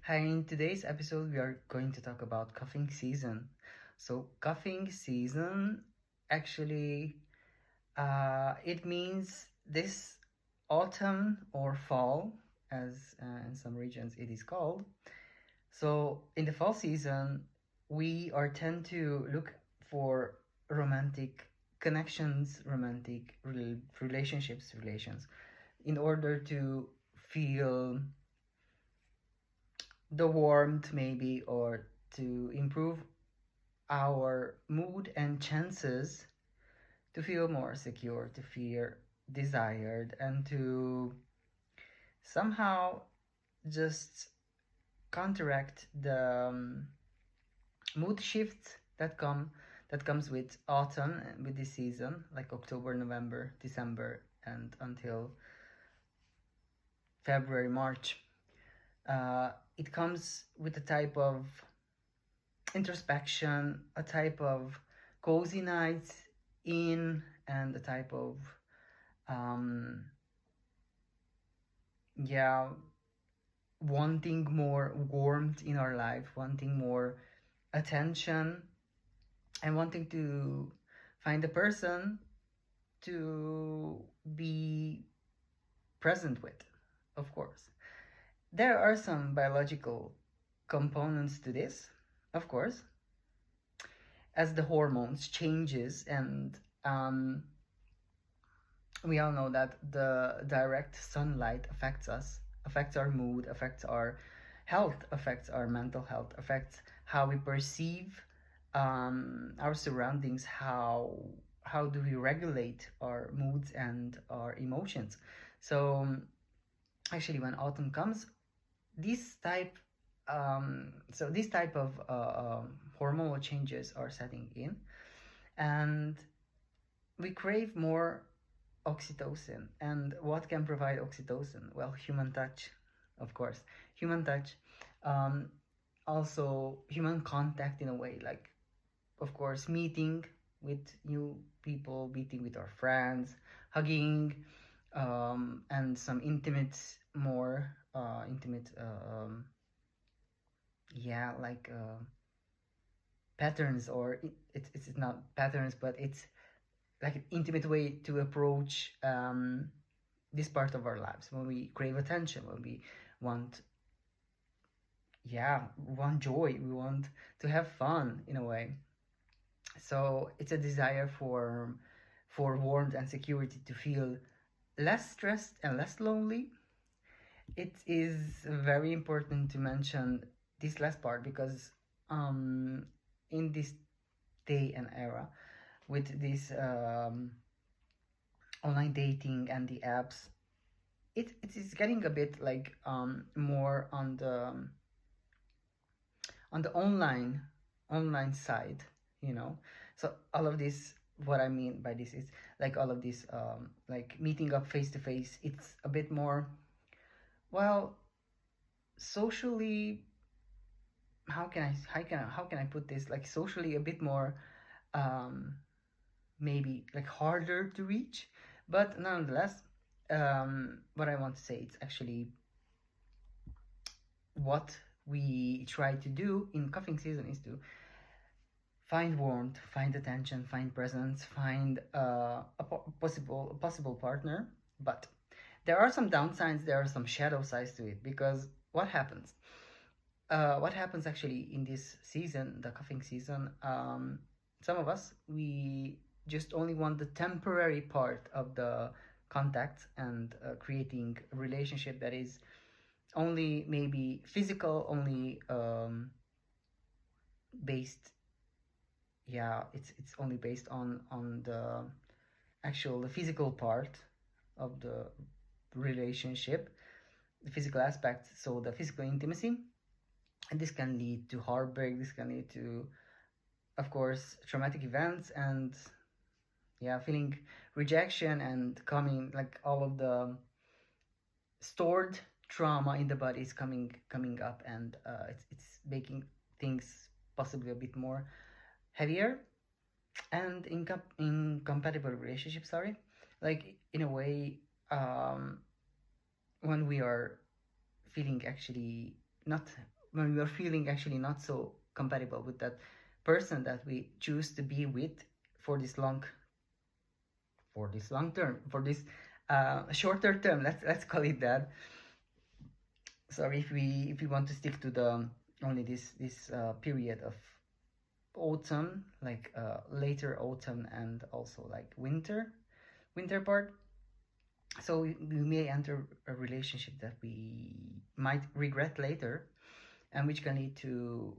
Hi, in today's episode, we are going to talk about cuffing season. So, cuffing season actually it means this autumn or fall, as in some regions it is called. So, in the fall season, we are tend to look for romantic connections, romantic relationships, relations, in order to feel the warmth maybe, or to improve our mood and chances to feel more secure, to feel desired, and to somehow just counteract the mood shifts that comes with autumn, with this season, like October, November, December, and until February, March. It comes with a type of introspection, a type of cozy nights in, and a type of wanting more warmth in our life, wanting more attention, and wanting to find a person to be present with, of course. There are some biological components to this, of course, as the hormones changes, and we all know that the direct sunlight affects us, affects our mood, affects our health, affects our mental health, affects how we perceive our surroundings, how do we regulate our moods and our emotions. So actually, when autumn comes, this type of hormonal changes are setting in, and we crave more oxytocin. And what can provide oxytocin? Well, human touch, of course, human touch, also human contact in a way, like, of course, meeting with new people, meeting with our friends, hugging, and some more intimate patterns, or it's not patterns, but it's like an intimate way to approach this part of our lives, when we crave attention, when we want joy, we want to have fun in a way. So it's a desire for warmth and security, to feel less stressed and less lonely. It is very important to mention this last part, because in this day and era, with this online dating and the apps, it is getting a bit like more on the online side, so all of this, what I mean by this is, like, all of this like meeting up face to face, it's a bit more, well, socially, how can I put this, like, socially a bit more maybe like harder to reach, but nonetheless, what I want to say, it's actually what we try to do in cuffing season is to find warmth, find attention, find presence, find a possible partner. But there are some downsides, there are some shadow sides to it, because what happens actually in this season, the cuffing season, some of us, we just only want the temporary part of the contact, and creating a relationship that is only maybe physical, only based, it's only based on the physical part of the relationship, the physical aspect, so the physical intimacy. And this can lead to heartbreak, this can lead to, of course, traumatic events, and feeling rejection, and coming, like, all of the stored trauma in the body is coming up, and it's making things possibly a bit more heavier. And incompatible relationships, like, in a way, when we are feeling actually not when we are feeling actually not so compatible with that person that we choose to be with for this long term, for this shorter term, let's call it that. Sorry, if we want to stick to the only this period of autumn, like later autumn and also like winter part. So we may enter a relationship that we might regret later, and which can lead to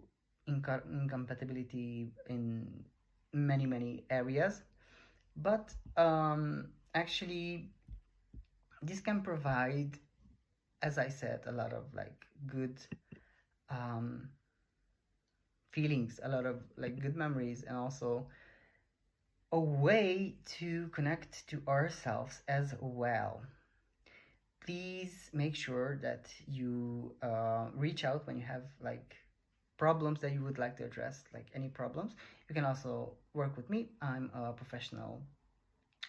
incompatibility in many areas. But actually, this can provide, as I said, a lot of like good feelings, a lot of like good memories, and also a way to connect to ourselves as well. Please make sure that you reach out when you have like problems that you would like to address, like any problems. You can also work with me. I'm a professional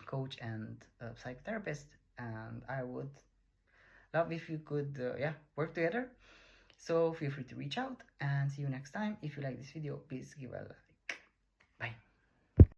coach and a psychotherapist, and I would love if you could work together. So feel free to reach out, and see you next time. If you like this video, please give a